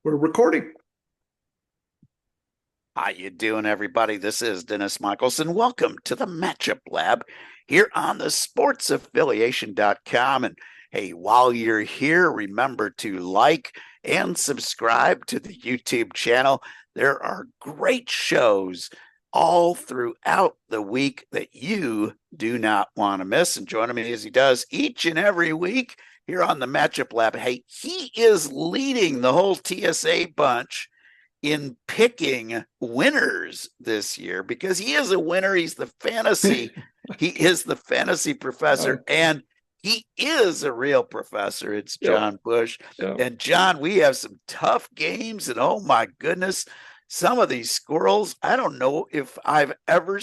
We're recording. How you doing, everybody? This is Dennis Michelson. Welcome to the Matchup Lab here on the sportsaffiliation.com. And hey, while you're here, remember to like and subscribe to the YouTube channel. There are great shows all throughout the week that you do not want to miss. And joining me as he does each and every week here on the Matchup Lab. Hey, he is leading the whole TSA bunch in picking winners this year because he is a winner. He is the fantasy professor, Okay. and he is a real professor. It's Yep. John Bush. Yep. And John, we have some tough games, and oh my goodness, some of these squirrels, I don't know if I've ever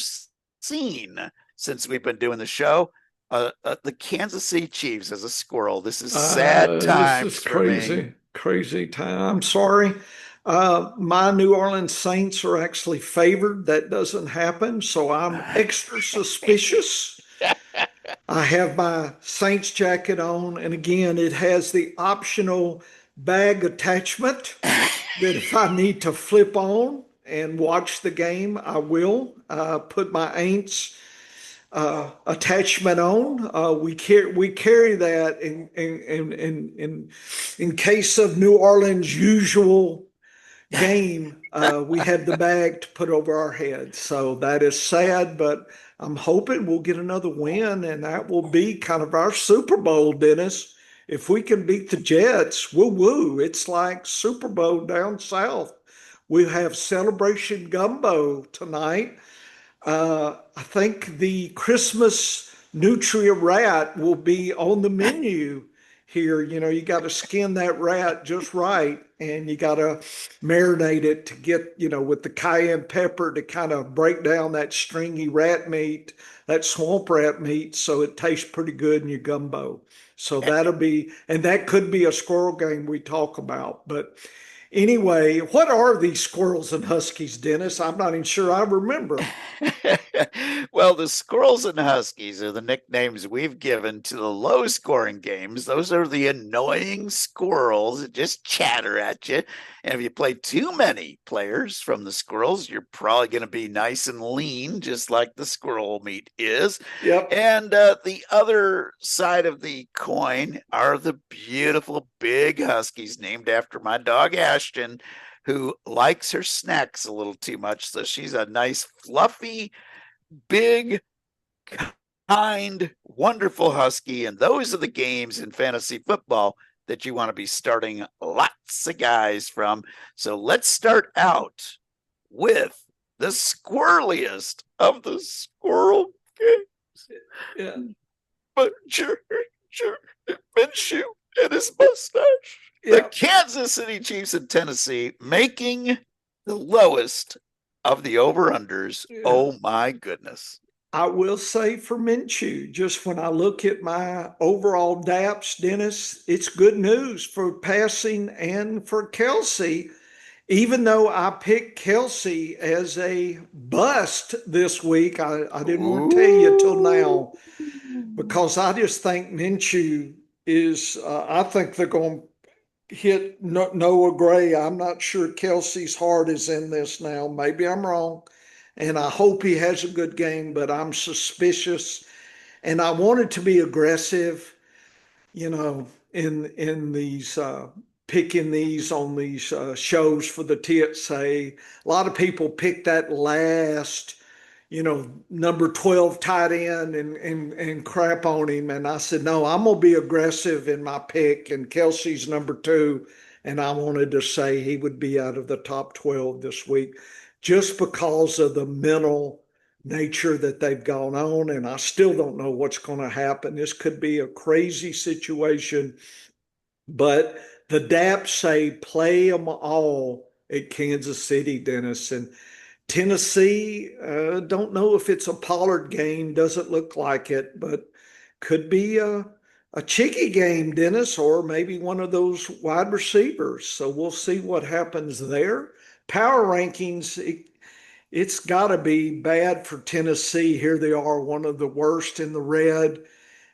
seen since we've been doing the show. The Kansas City Chiefs as a squirrel. This is sad This is times for me. crazy, crazy time. I'm sorry. My New Orleans Saints are actually favored. That doesn't happen, so I'm extra suspicious. I have my Saints jacket on, and again, it has the optional bag attachment that if I need to flip on and watch the game, I will put my Aints attachment on. We carry that in case of New Orleans' usual game. We have the bag to put over our heads. So that is sad, but I'm hoping we'll get another win, and that will be kind of our Super Bowl, Dennis. If we can beat the Jets, woo woo. It's like Super Bowl down south. We have celebration gumbo tonight. I think the Christmas nutria rat will be on the menu here. You know, you got to skin that rat just right, and you got to marinate it to get, with the cayenne pepper to kind of break down that stringy rat meat, that swamp rat meat, so it tastes pretty good in your gumbo. So that'll be, and that could be a squirrel game we talk about. But anyway, what are these squirrels and huskies, Dennis? I'm not even sure I remember. Well, the Squirrels and Huskies are the nicknames we've given to the low scoring games. Those are the annoying squirrels that just chatter at you. And if you play too many players from the Squirrels, you're probably going to be nice and lean, just like the squirrel meat is. Yep. And the other side of the coin are the beautiful big Huskies named after my dog Ashton, who likes her snacks a little too much. So she's a nice, fluffy, big, kind, wonderful husky. And those are the games in fantasy football that you want to be starting lots of guys from. So let's start out with the squirreliest of the squirrel games. Yeah. But Minshew and his mustache. The Yeah. Kansas City Chiefs in Tennessee making the lowest of the over-unders. Yeah. Oh my goodness. I will say for Minshew, just when I look at my overall DAPS, Dennis, it's good news for passing and for Kelsey, even though I picked Kelsey as a bust this week. I didn't want to tell you till Ooh. now because I just think Minshew is, I think they're going to hit Noah Gray. I'm not sure Kelsey's heart is in this now. Maybe I'm wrong. And I hope he has a good game, but I'm suspicious. And I wanted to be aggressive, in these picking these on these shows for the TSA. A lot of people pick that last, number 12 tight end and crap on him. And I said, no, I'm gonna be aggressive in my pick. And Kelsey's number two. And I wanted to say he would be out of the top 12 this week just because of the mental nature that they've gone on. And I still don't know what's going to happen. This could be a crazy situation, but the DAP say play them all at Kansas City, Dennis. And Tennessee, don't know if it's a Pollard game, doesn't look like it, but could be a cheeky game, Dennis, or maybe one of those wide receivers. So we'll see what happens there. Power rankings, it's got to be bad for Tennessee. Here they are, one of the worst in the red.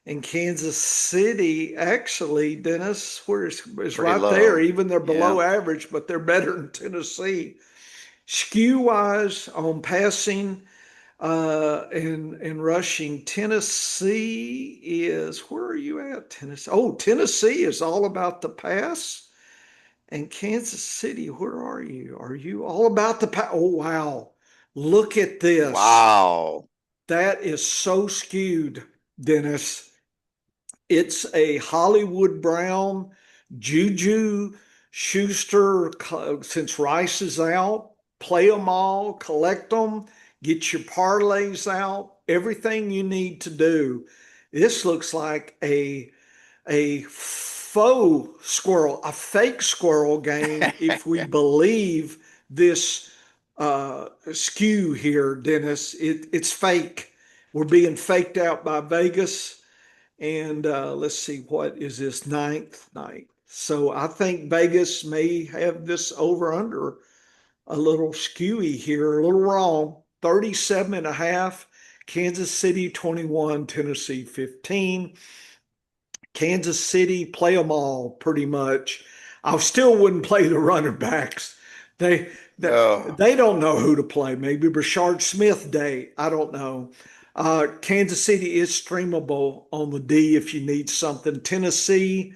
And Kansas City, actually, Dennis, is Pretty right there. low. Even they're Yeah. below average, but they're better than Tennessee. Skew wise on passing and rushing, Tennessee is, where are you at, Tennessee? Oh, Tennessee is all about the pass. And Kansas City, where are you? Are you all about the pass? Oh, wow. Look at this. Wow. That is so skewed, Dennis. It's a Hollywood Brown, Juju Schuster, since Rice is out, play them all, collect them, get your parlays out, everything you need to do. This looks like a faux squirrel, a fake squirrel game, if we believe this skew here, Dennis. It's fake. We're being faked out by Vegas. And let's see, what is this, ninth night? So I think Vegas may have this over under a little skewy here, a little wrong. 37 and a half, Kansas City 21, Tennessee 15. Kansas City, play them all pretty much. I still wouldn't play the running backs. They, they Oh, they don't know who to play. Maybe Rashard Smith day. I don't know. Kansas City is streamable on the D if you need something. Tennessee,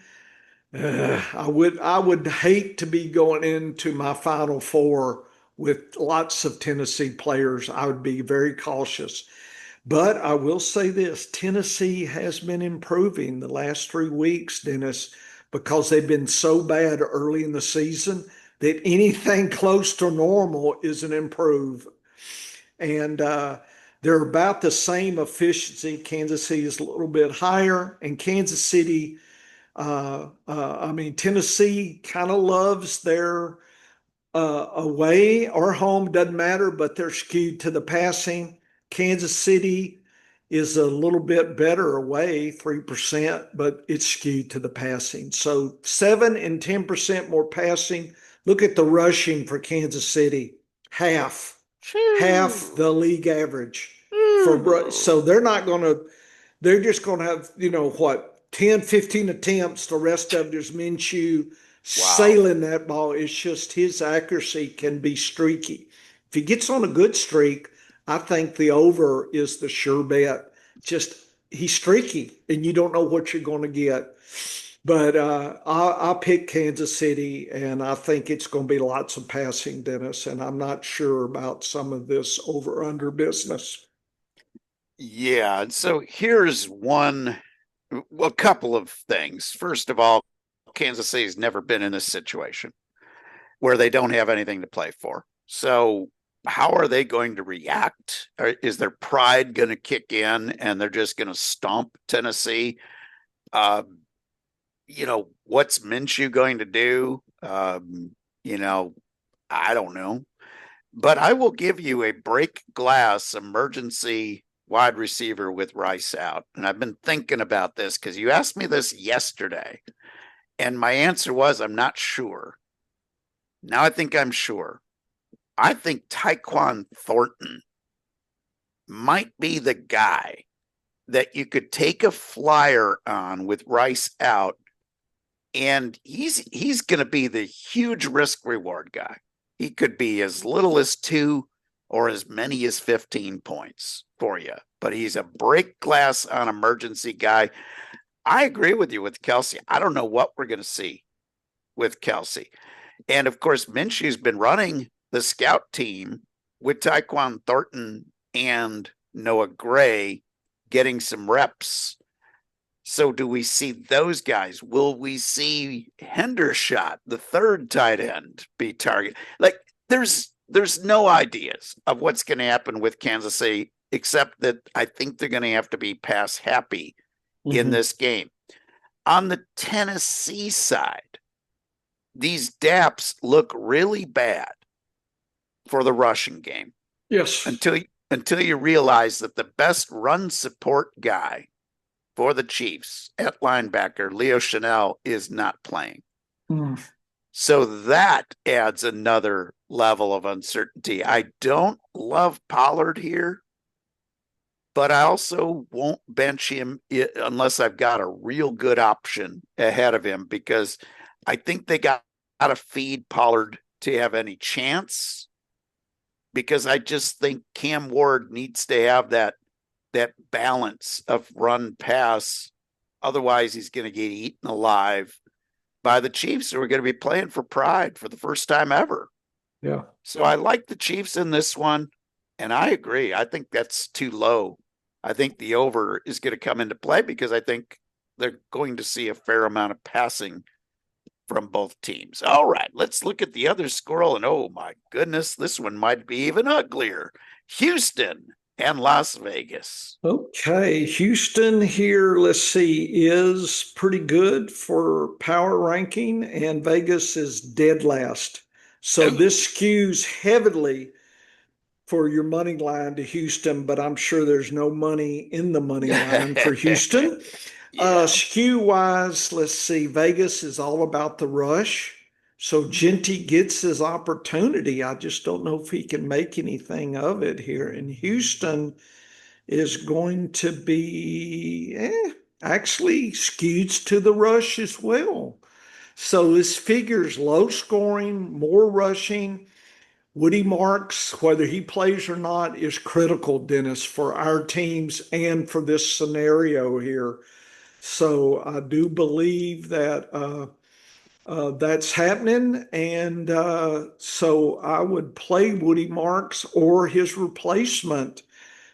I would hate to be going into my Final Four with lots of Tennessee players. I would be very cautious. But I will say this, Tennessee has been improving the last 3 weeks, Dennis, because they've been so bad early in the season that anything close to normal is an improve. And they're about the same efficiency. Kansas City is a little bit higher, and Kansas City, I mean, Tennessee kind of loves their away or home, doesn't matter, but they're skewed to the passing. Kansas City is a little bit better away, 3%, but it's skewed to the passing. So 7 and 10% more passing. Look at the rushing for Kansas City, half phew. the league average for, Phew. so they're just going to have, what, 10, 15 attempts. The rest of there's Minshew Wow. sailing that ball. It's just his accuracy can be streaky. If he gets on a good streak, I think the over is the sure bet. Just he's streaky, and you don't know what you're going to get. But I pick Kansas City, and I think it's going to be lots of passing, Dennis. And I'm not sure about some of this over under business. Yeah. And so here's a couple of things. First of all, Kansas City's never been in this situation where they don't have anything to play for. So how are they going to react? Or is their pride going to kick in and they're just going to stomp Tennessee? Uh, what's Minshew going to do? You know, I don't know. But I will give you a break glass emergency wide receiver with Rice out. And I've been thinking about this because you asked me this yesterday. And my answer was, I'm not sure. Now I think I'm sure. I think Tyquan Thornton might be the guy that you could take a flyer on with Rice out, and he's going to be the huge risk reward guy. He could be as little as 2 or as many as 15 points for you, but he's a break glass on emergency guy. I agree with you with Kelsey. I don't know what we're going to see with Kelsey. And of course, Minshew's been running the scout team with Tyquan Thornton and Noah Gray getting some reps. So do we see those guys? Will we see Hendershot, the third tight end, be targeted? Like there's no ideas of what's going to happen with Kansas City, except that I think they're going to have to be pass happy in Mhm. this game. On the Tennessee side, these DAPs look really bad for the rushing game Yes. until you realize that the best run support guy for the Chiefs at linebacker, Leo Chanel, is not playing. Mm. So that adds another level of uncertainty. I don't love Pollard here, but I also won't bench him unless I've got a real good option ahead of him because I think they got to feed Pollard to have any chance because I just think Cam Ward needs to have that balance of run pass. Otherwise, he's going to get eaten alive by the Chiefs who are going to be playing for pride for the first time ever. Yeah. So I like the Chiefs in this one, and I agree. I think that's too low. I think the over is going to come into play because I think they're going to see a fair amount of passing from both teams. All right, let's look at the other squirrel, and oh my goodness, this one might be even uglier. Houston and Las Vegas. Okay, Houston here, let's see, is pretty good for power ranking, and Vegas is dead last. So this Ooh. skews heavily for your money line to Houston, but I'm sure there's no money in the money line for Houston. Yeah. Skew wise, let's see, Vegas is all about the rush. So Genty gets his opportunity. I just don't know if he can make anything of it here. And Houston is going to be actually skewed to the rush as well. So this figures low scoring, more rushing. Woody Marks, whether he plays or not, is critical, Dennis, for our teams and for this scenario here. So I do believe that that's happening. And so I would play Woody Marks or his replacement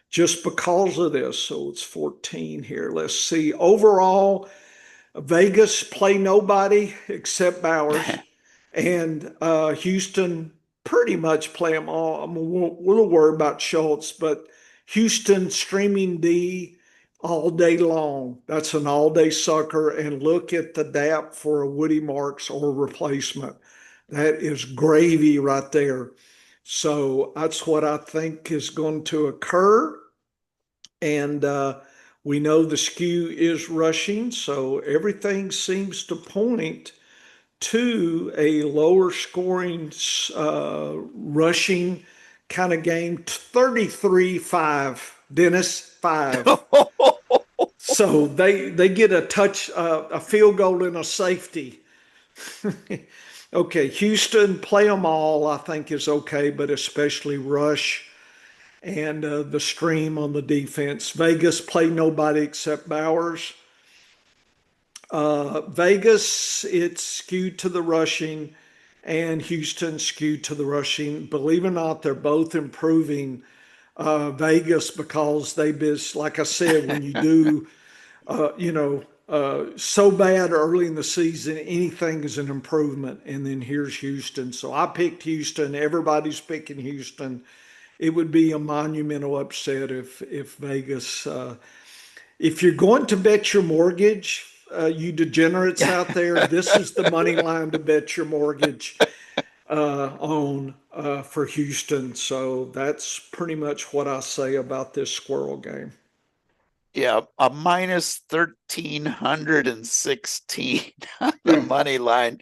just because of this. So it's 14 here. Let's see. Overall, Vegas play nobody except Bowers, and Houston pretty much play them all. I'm a little worried about Schultz, but Houston streaming D all day long. That's an all day sucker. And look at the DAP for a Woody Marks or replacement. That is gravy right there. So that's what I think is going to occur. And we know the skew is rushing, so everything seems to point to a lower scoring rushing kind of game. 33-5, Dennis, 5. So they get a touch, a field goal and a safety. Okay, Houston, play them all, I think is okay, but especially rush and the stream on the defense. Vegas play nobody except Bowers. Vegas, it's skewed to the rushing, and Houston skewed to the rushing. Believe it or not, they're both improving. Vegas because they been, like I said, when you do, so bad early in the season, anything is an improvement. And then here's Houston. So I picked Houston. Everybody's picking Houston. It would be a monumental upset if Vegas. If you're going to bet your mortgage, you degenerates out there, this is the money line to bet your mortgage on for Houston. So that's pretty much what I say about this squirrel game. Yeah, a minus 1,316 on the Yeah, money line.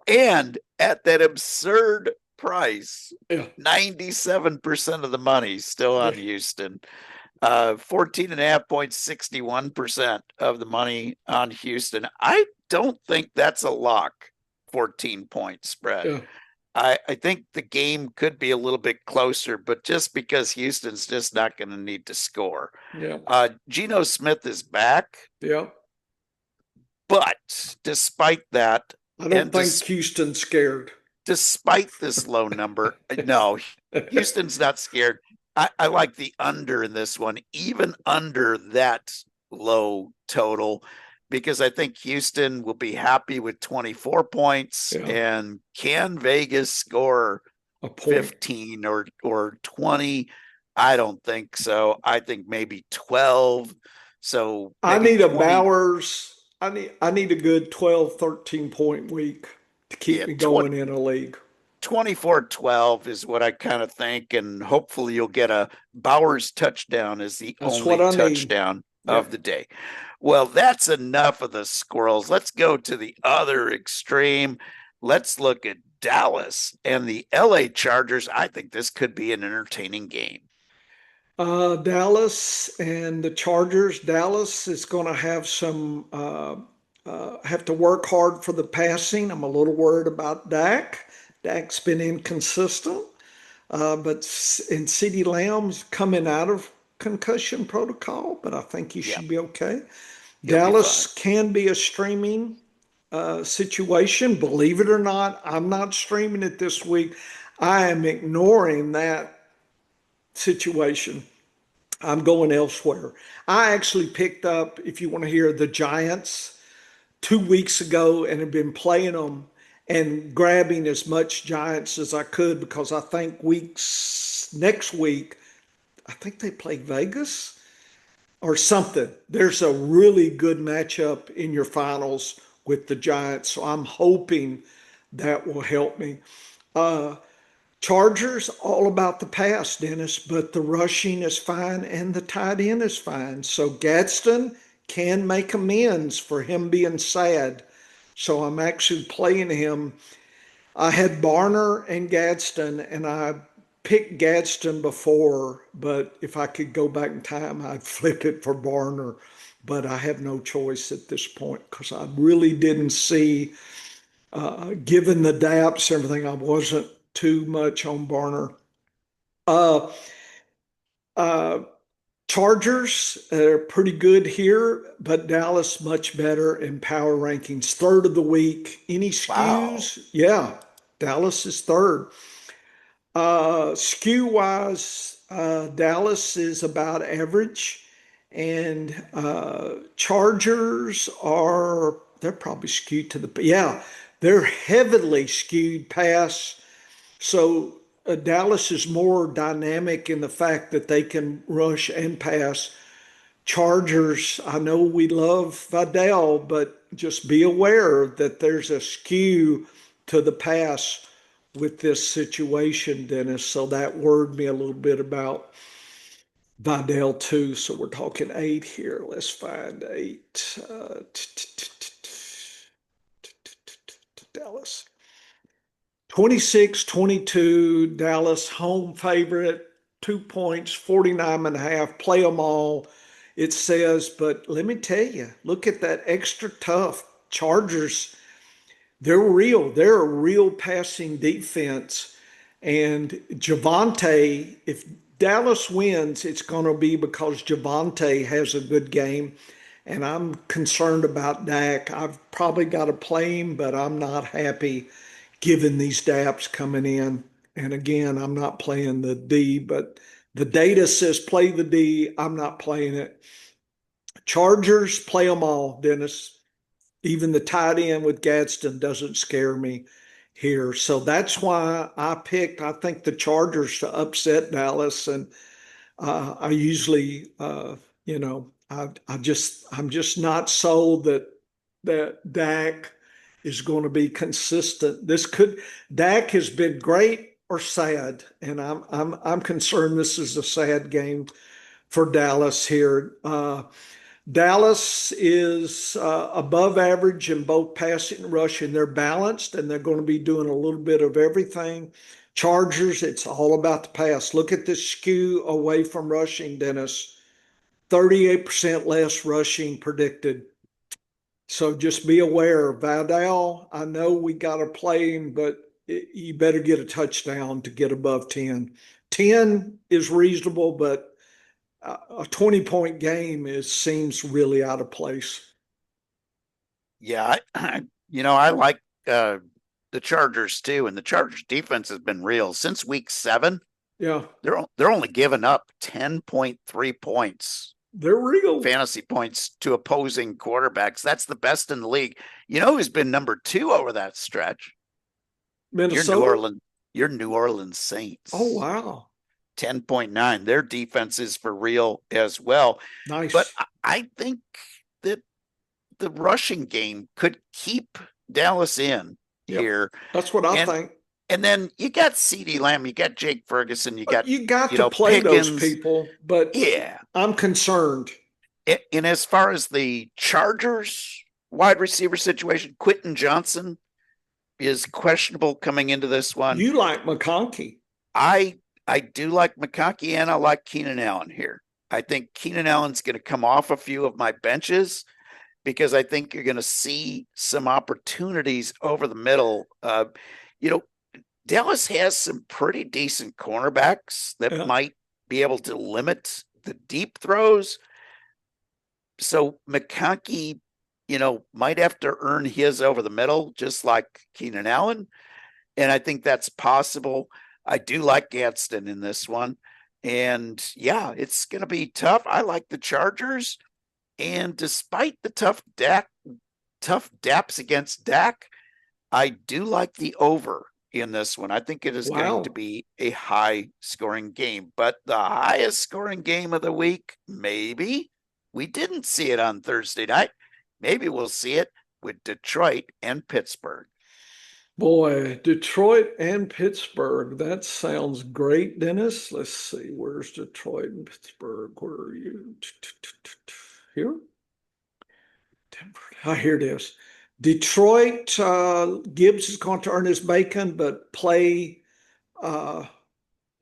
And at that absurd price, yeah, 97% of the money still yeah, on Houston. 14 and a half points, 61% of the money on Houston. I don't think that's a lock, 14-point spread. yeah, I think the game could be a little bit closer, but just because Houston's just not going to need to score. yeah, Geno Smith is back, yeah. but despite that, I don't and think Houston's scared. despite this low number, no, Houston's not scared. I like the under in this one, even under that low total, because I think Houston will be happy with 24 points. Yeah, And can Vegas score a point. 15 or 20? I don't think so. I think maybe 12. So I maybe need a 20. Bowers. I need a good 12, 13 point week to keep Yeah, me 20, going in a league. 24-12 is what I kind of think. And hopefully you'll get a Bowers touchdown as the That's what only I need. touchdown Yeah. of the day. Well, that's enough of the squirrels. Let's go to the other extreme. Let's look at Dallas and the LA Chargers. I think this could be an entertaining game. Dallas and the Chargers. Dallas is going to have have to work hard for the passing. I'm a little worried about Dak. Dak's been inconsistent, and CeeDee Lamb's coming out of concussion protocol, but I think he Yeah, should be okay. he'll be fine. Dallas can be a streaming situation. Believe it or not, I'm not streaming it this week. I am ignoring that situation. I'm going elsewhere. I actually picked up, if you want to hear, the Giants 2 weeks ago and have been playing them and grabbing as much Giants as I could because I think next week, I think they play Vegas or something. There's a really good matchup in your finals with the Giants. So I'm hoping that will help me. Uh, Chargers, all about the pass, Dennis, but the rushing is fine and the tight end is fine. So Gadsden can make amends for him being sad. So I'm actually playing him. I had Barner and Gadsden, and I picked Gadsden before, but if I could go back in time, I'd flip it for Barner. But I have no choice at this point because I really didn't see, given the daps, everything, I wasn't too much on Barner. Uh, uh, Chargers are pretty good here, but Dallas much better in power rankings. Third of the week. Any Wow. skews? Yeah, Dallas is third. Skew wise, Dallas is about average, and Chargers they're probably skewed to yeah, they're heavily skewed pass. So Dallas is more dynamic in the fact that they can rush and pass. Chargers, I know we love Vidal, but just be aware that there's a skew to the pass with this situation, Dennis. So that worried me a little bit about Vidal too. So we're talking eight here. Let's find eight. Dallas. 26-22, Dallas home favorite, 2 points, 49 and a half, play them all, it says. But let me tell you, look at that extra tough Chargers. They're real. They're a real passing defense. And Javante, if Dallas wins, it's going to be because Javante has a good game. And I'm concerned about Dak. I've probably got to play him, but I'm not happy given these DAPs coming in. And again, I'm not playing the D, but the data says play the D. I'm not playing it. Chargers, play them all, Dennis. Even the tight end with Gadsden doesn't scare me here. So that's why I think the Chargers to upset Dallas. And I usually, I'm just not sold that Dak is going to be consistent. Dak has been great or sad, and I'm concerned this is a sad game for Dallas here. Dallas is above average in both passing and rushing. They're balanced, and they're going to be doing a little bit of everything. Chargers, it's all about the pass. Look at this skew away from rushing, Dennis. 38% less rushing predicted. So just be aware, Vidal, I know we got to play him, but you better get a touchdown to get above 10. 10 is reasonable, but a 20-point game seems really out of place. Yeah, I like the Chargers too, and the Chargers defense has been real since week 7. Yeah, They're only given up 10.3 points, they're real. fantasy points to opposing quarterbacks. That's the best in the league. You know who's been number 2 over that stretch? Your New Minnesota? Orleans, your New Orleans Oh, Saints. wow. 10.9. Their defense is for real as well. But Nice. I think that the rushing game could keep Dallas in Yep. here. That's what I And think. and then you got CeeDee Lamb, you got Jake Ferguson, you got, You got to play those Pickens. people, but Yeah. I'm concerned. And as far as the Chargers wide receiver situation, Quentin Johnson is questionable coming into this one. You like McConkey. I I do like McConkey and I like Keenan Allen here. I think Keenan Allen's going to come off a few of my benches because I think you're going to see some opportunities over the middle. You know, Dallas has some pretty decent cornerbacks that Yeah. might be able to limit the deep throws. So McConkey, might have to earn his over the middle, just like Keenan Allen. And I think that's possible. I do like Gadsden in this one. And yeah, it's going to be tough. I like the Chargers. And despite the tough daps against Dak, I do like the over in this one. I think it is going to Wow. be a high scoring game, but the highest scoring game of the week, maybe we didn't see it on Thursday night. Maybe we'll see it with Detroit and Pittsburgh. Boy, Detroit and Pittsburgh. That sounds great, Dennis. Let's see. Where's Detroit and Pittsburgh? Where are you? Here? Denver. Ah, here it is. Detroit, Gibbs is going to earn his bacon, but play uh,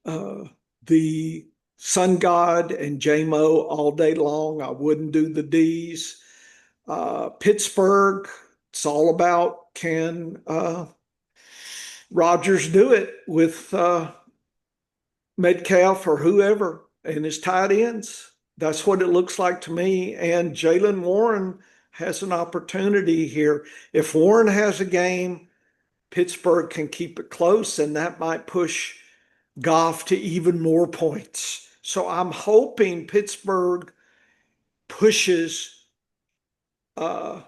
uh, the Sun God and JMO all day long. I wouldn't do the D's. Pittsburgh, it's all about can Rodgers do it with Metcalf or whoever and his tight ends. That's what it looks like to me. And Jalen Warren has an opportunity here. If Warren has a game, Pittsburgh can keep it close, and that might push Goff to even more points. So I'm hoping Pittsburgh pushes uh,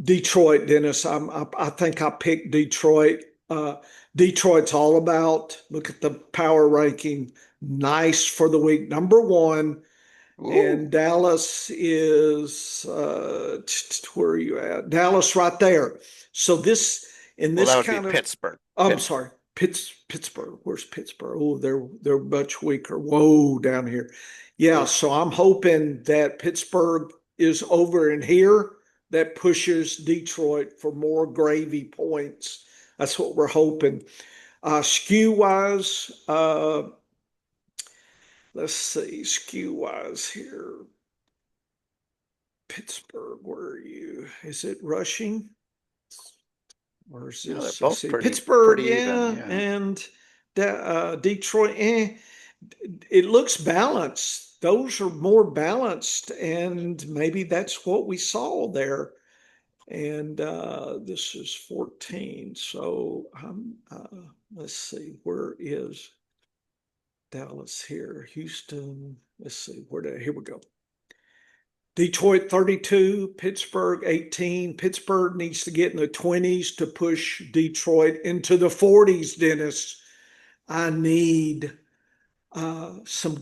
Detroit, Dennis. I think I picked Detroit. Uh, Detroit's all about, look at the power ranking, nice for the week. Number one, and Ooh, Dallas is, where are you at? Dallas right there. So in well, that this would be kind of, Pittsburgh. I'm Pittsburgh. sorry, Pittsburgh. Where's Pittsburgh? Oh, they're much weaker. Whoa, down here. Yeah, Ooh. so I'm hoping that Pittsburgh is over in here. That pushes Detroit for more gravy points. That's what we're hoping. Skew wise, let's see, skew wise here. Pittsburgh, where are you? Is it rushing? Where's No, they're this? Let's both see. pretty Pittsburgh, pretty even. yeah, Yeah. and Detroit, eh. It looks balanced. Those are more balanced, and maybe that's what we saw there. And this is 14. So let's see, where is Dallas here? Houston. Let's see, here we go. Detroit 32, Pittsburgh 18. Pittsburgh needs to get in the 20s to push Detroit into the 40s, Dennis. I need some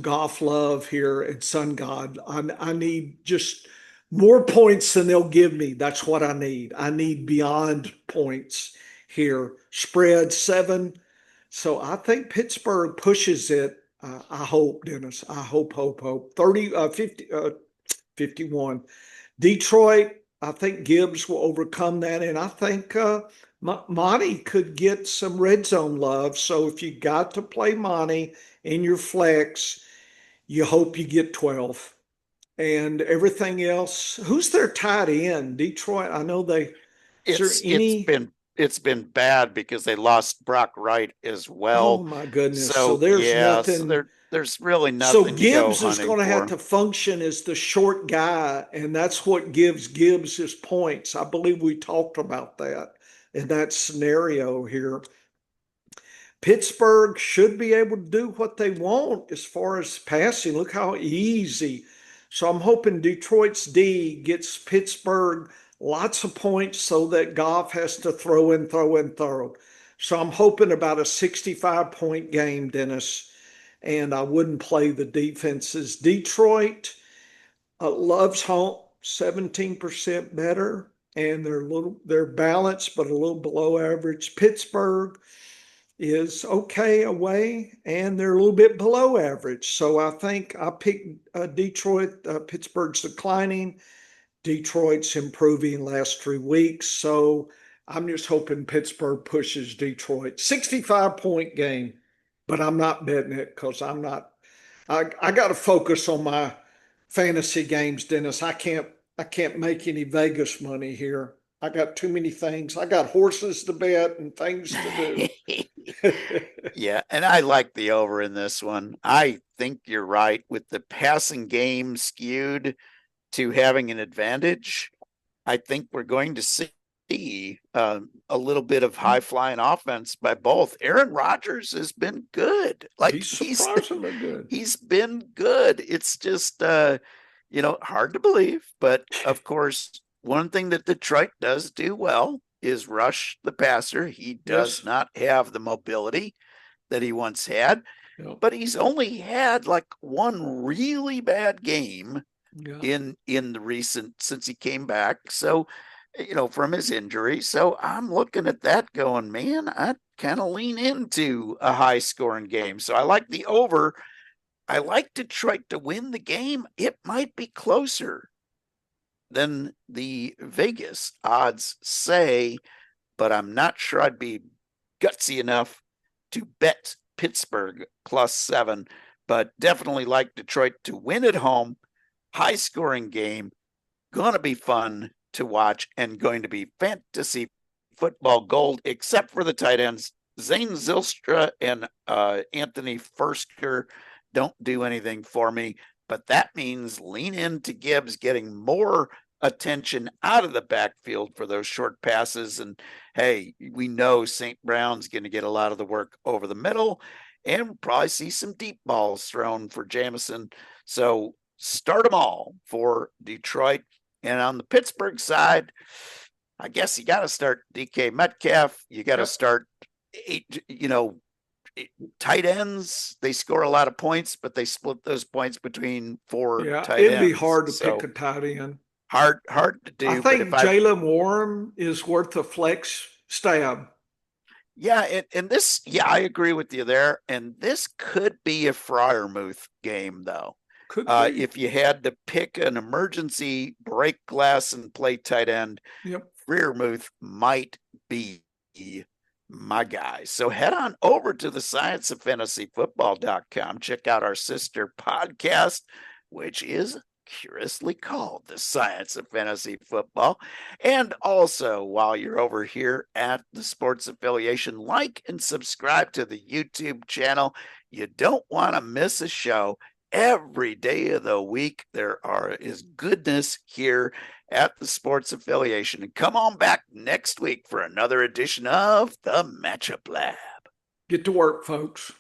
golf love here at Sun God. I need just more points than they'll give me. That's what I need. I need beyond points here. Spread 7. So I think Pittsburgh pushes it. I hope, Dennis. I hope. 30, 50, 51. Detroit, I think Gibbs will overcome that. And I think Monty could get some red zone love. So if you got to play Monty in your flex, you hope you get 12. And everything else, who's their tight end? Detroit, I know is there It's it's any? been it's been bad because they lost Brock Wright as Oh well. my goodness. So So there's yeah, so nothing. there's really So nothing to go Gibbs is hunting going to have for. to function as the short guy, and that's what gives Gibbs his points. I believe we talked about that in that scenario here. Pittsburgh should be able to do what they want as far as passing. Look how easy. So I'm hoping Detroit's D gets Pittsburgh lots of points so that Goff has to throw. So I'm hoping about a 65 point game, Dennis, and I wouldn't play the defenses. Detroit loves home 17% better, and they're balanced but a little below average. Pittsburgh is okay away, and they're a little bit below average. So I think I picked Detroit. Pittsburgh's declining. Detroit's improving last 3 weeks. So I'm just hoping Pittsburgh pushes Detroit. 65 point game. but I'm not betting it because I got to focus on my fantasy games, Dennis. I can't make any Vegas money here. I got too many things. I got horses to bet and things to do. Yeah, and I like the over in this one. I think you're right with the passing game skewed to having an advantage. I think we're going to see a little bit of high flying offense by both. Aaron Rodgers has been good. Like He's surprisingly good. he's been good. It's just hard to believe, but of course, one thing that Detroit does do well is rush the passer. He does Yes. not have the mobility that he once had, Yeah. but he's only had like one really bad game Yeah. in the recent since he came back. So, from his injury. So I'm looking at that going, man, I kind of lean into a high scoring game. So I like the over. I like Detroit to win the game. It might be closer than the Vegas odds say, but I'm not sure I'd be gutsy enough to bet Pittsburgh +7, but definitely like Detroit to win at home. High scoring game, going to be fun to watch and going to be fantasy football gold, except for the tight ends. Zane Zylstra and Anthony Fursker don't do anything for me, but that means lean into Gibbs getting more attention out of the backfield for those short passes. And hey, we know St. Brown's going to get a lot of the work over the middle, and we'll probably see some deep balls thrown for Jamison. So start them all for Detroit. And on the Pittsburgh side, I guess you got to start DK Metcalf. You got to Yep. start, tight ends. They score a lot of points, but they split those points between four Yeah. tight It'd be ends. hard to pick So a tight end. hard to I do. But if think I, Jalen Warren is worth a flex stab. yeah, and this, yeah, I agree with you there. And this could be a Fryermuth game, though. Could be. If you had to pick an emergency break glass and play tight end, Yep. Freiermuth might be my guy. So head on over to the scienceoffantasyfootball.com. Check out our sister podcast, which is curiously called The Science of Fantasy Football. And also, while you're over here at the Sports Affiliation, like and subscribe to the YouTube channel. You don't want to miss a show. Every day of the week, there is goodness here at the Sports Affiliation. And come on back next week for another edition of the Matchup Lab. Get to work, folks.